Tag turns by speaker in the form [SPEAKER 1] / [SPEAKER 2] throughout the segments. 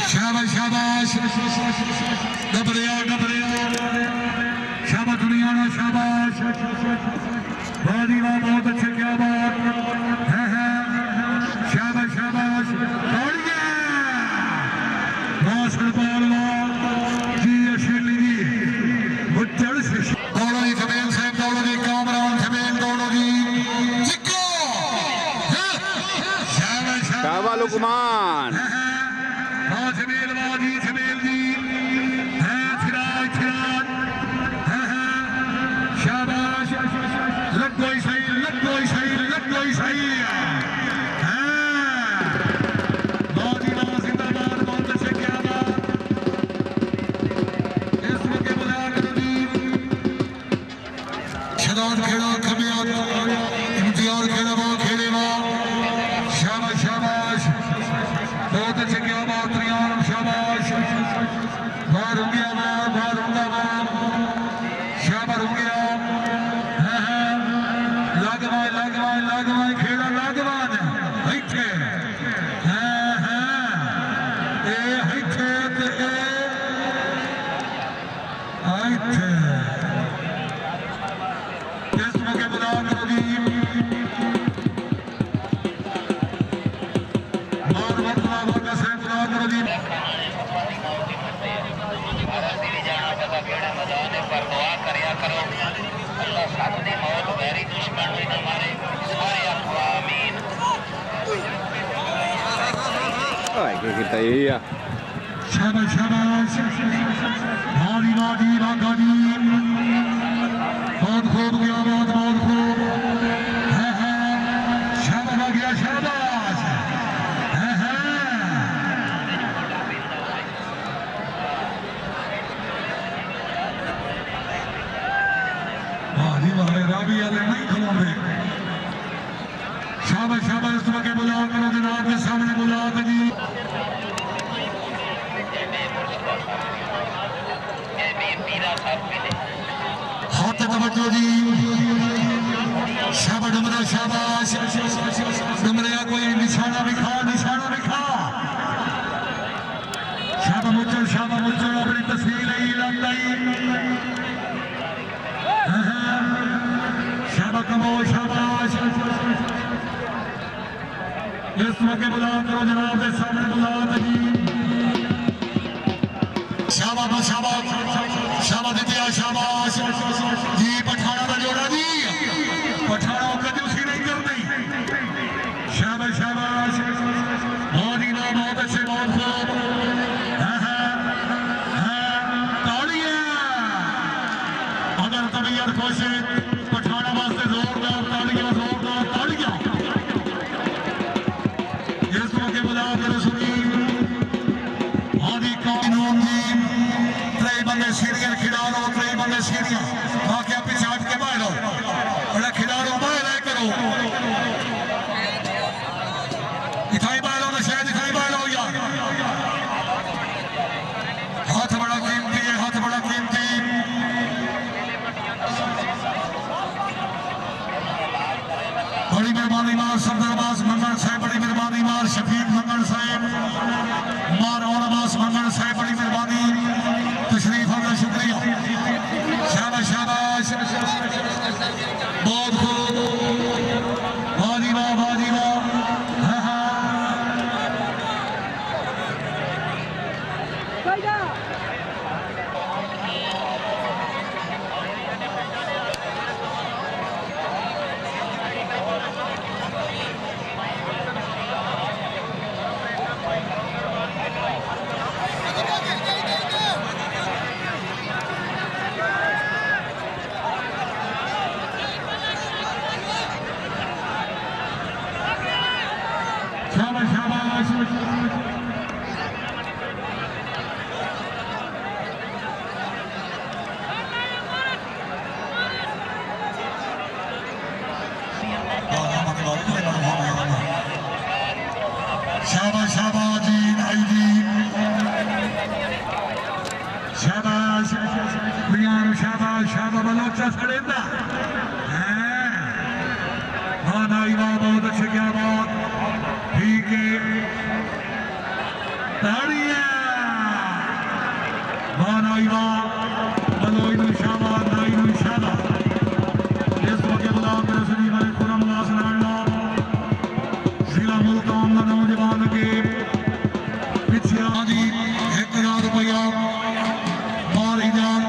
[SPEAKER 1] शाबाश शाबाश गबरिया गबरिया शाबाश दुनिया ना शाबाश वादी वाह बहुत अच्छे क्या बात है शाबाश शाबाश दौड़िए बास्केटबॉल जी अशीली जी बुच्चड़ से दौड़ो जी जमीन से दौड़ो जी कामरान जमीन दौड़ो जी जिक्को शाबाश
[SPEAKER 2] शाबाश लुकमान
[SPEAKER 1] जमील वादी जमील जी है फिराज फिराज शाबाश लग गई सही लग गई सही लग गई सही वादी वाह जिंदाबाद बहुत अच्छे क्या बात इस मौके बुला करो जी शराब खेड़ा खमियात इम्तियाज खेड़ा वो खेले वो शाबाश शाबाश बहुत अच्छे क्या बात रियान शाबाश बाहर हो गया बाहर होगा शाबाश हो गया लागवान खेड़ा लागवान हिथे ए हिथे ते ए हिथे इस मौके बुला करो जी
[SPEAKER 2] kita iya
[SPEAKER 1] शाबाश शाबाश वादी वादी वादी बहुत खूब गया बहुत खूब शाबाश आ गया शाबाश वादी वाले राबी वाले नहीं खलोगे शाबाश शाबाश तुम्हें बुलाओ करो जनाब के सामने बुलाओ जी हाथ तवज्जो जी शाबाश डुमरा शाबाश डुमरिया कोई निशाना दिखा शाबाश मुचड़ अपनी तस्वीर ही लंदाई शाबाश कमो शाबाश इस मौके बुलाओ करो जनाब के सामने बुलाओ जी शाबाश शाबाश शाबाश दिया शाबाश जी पठाना का जोड़ा जी पठाना कभी उसी नहीं करती शाबाश शाबाश बहुत ही नाम बहुत अच्छे बहुत खूब ताड़ियां अगर तबीयत खुश पठाना वास्ते जोरदार ताड़ियां इस मौके बुला करो सुनी आदि कानून जी बंदे सीढ़ियां खिलाओ कई बंदे सीढ़ियां बाकी पीछे हट के बाहर बड़ा खिलाओ बाहर करो दिखाई बाहर तो शायद दिखाई बाहर हो गया हाथ बड़ा कीमती है हाथ बड़ा कीमती बड़ी मेहरबानी मार सरदार अब्बास मंगल साहब बड़ी मेहरबानी मार शफीक मंगल साहब मार और अब्बास मंगल साहब बड़ी मेहरबानी तशरीफ का शुक्रिया शाबाश शाबाश बहुत खूब वादी वाह शाबाश शाबाश जी भाई जी शाबाश प्रियान शाबाश शाबाश बलोचा सड़ेंदा हाँ नाई वाह बहुत अच्छे क्या बात ठीक है ताड़ियां जिला मुल्तान का नौजवान के पिछे आदि 1000 रुपया मार इजाज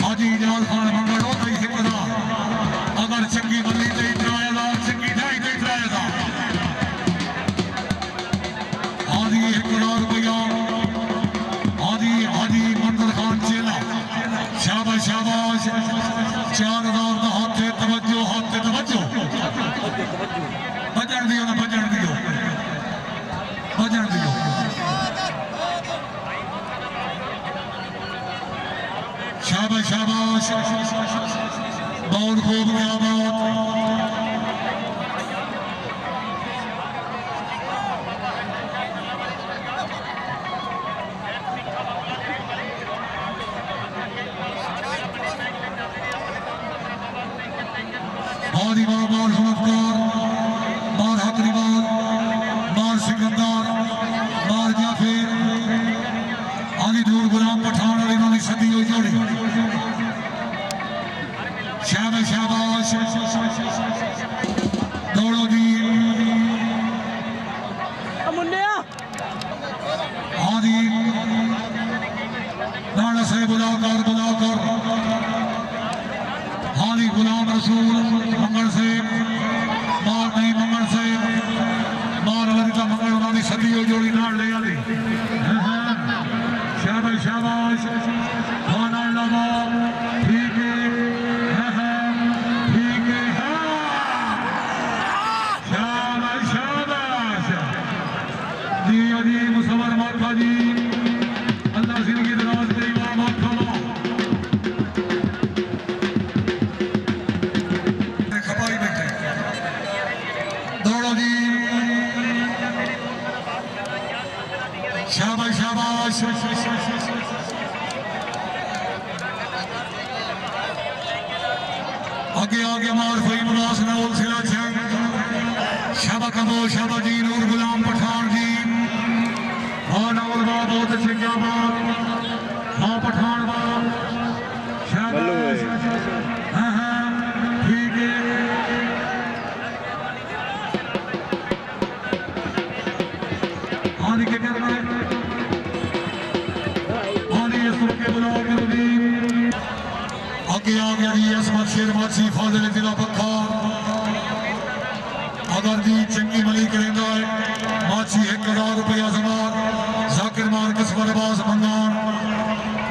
[SPEAKER 1] हाजी इजाज खान मंगल होता ही 1000 अगर चंगी बल्ली तो इतराएगा चंगी नहीं तो इतराएगा आदि 1000 रुपया आदि हाजी मंदर खान चेला शाबाश शाबाश 4000 का हाथ तवज्जो बजन दियो ना बजन दियो शाबाश शाबाश बहुत खूब क्या बात बहुत ही बार सुनकार मार हकरीबार मार सिकंदर मार जाफिर आली दूर गुलाम पठान और इन्होंने सदी हुई जोड़ी शाबाश शाबाश दौड़ो जी आदि नाना से बुलाकर हाली गुलाम रसूल मंगल से मार नहीं मंगल से मार ललिता मंगल उन्होंने सदी हो जोड़ी नाड़ ले आली शाबाश शाबाश खाना लगा ठीक है शाबाश शाबाश जी अजी मुसवर माखा जी अल्लाह जिंदगी दराज करी माखा शाबाश शाबाश आगे मार फई मुनास नौल सिला जंग शाबा कमो शाबा जी नूर गुलाम पठान जी हाँ नौल बा बहुत अच्छे क्या बात हाँ पठान बा शाबाश हाँ ठीक है हाँ क्या करना है आगे जी असमत शेर माची फाजिल जिला पक्का अगर जी चंगी मली करेंदा है माची 1000 रुपया जमार जाकिर मार किस्मत बाज मंगान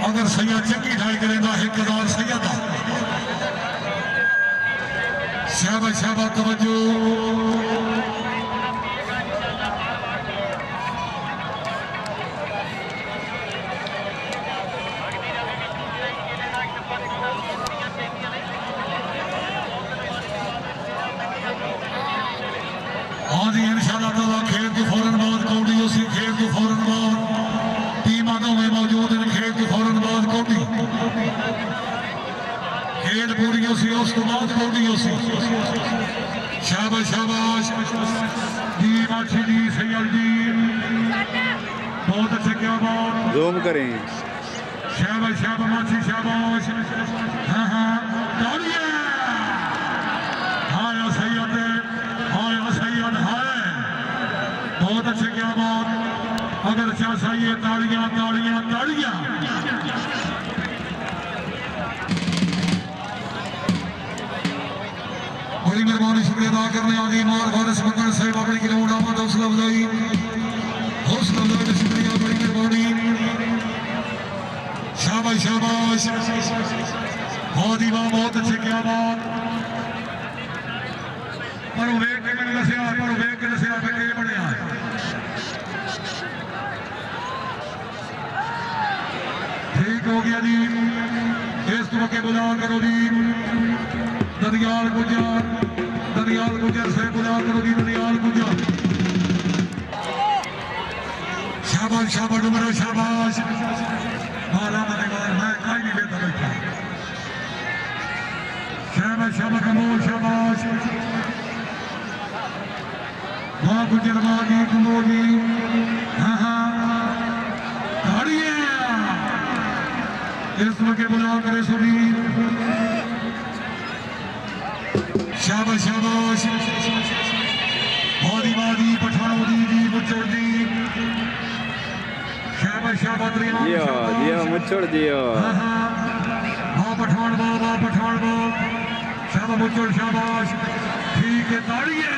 [SPEAKER 1] अगर सैयद चंगी ढाई करेंदा 1000 सैयद शाबाश शाबाश तवज्जो आदि इंशाअल्लाह ताला खेल के फौरन बाद कौड़ी उसी खेल के फौरन बाद टीम आदों में मौजूद है खेल के फौरन बाद कौड़ी खेल पूरी उसी उसके बाद कौड़ी उसी शाबाश शाबाश जी माछी जी सैयद जी बहुत अच्छे क्या बात
[SPEAKER 2] जूम करें
[SPEAKER 1] शाबाश शाबाश माछी शाबाश हाँ हाँ तालियां हाय सैयद है बहुत अच्छे क्या बात अगर चाचा ये तालियां तालियां तालियां बड़ी मेहरबानी शुक्रिया अदा करने आदि मार भारत मंगल साहब अपनी की लोड़ आमद हौसला अफजाई शुक्रिया बड़ी मेहरबानी शाबाश शाबाश बहुत अच्छे क्या बात पर वेख के मैंने दसिया के बनया ठीक हो गया जी इस तो के बुला करो जी दनियाल गुजर से बुला करो जी दनियाल गुजर शाबाश शाबाश डुमरो शाबाश माला मैं कहीं नहीं लेता बैठा शाबाश शाबाश कमो शाबाश हाँ गुजर बागी कमोगी हाँ हाँ इस वक्त बुला करे सुनी शाबाश शाबाश शाबाश रियान
[SPEAKER 2] जियो जियो मुच्छड़ जियो
[SPEAKER 1] पठान शाबाश मुच्छड़ शाबाश ठीक है ताड़ियां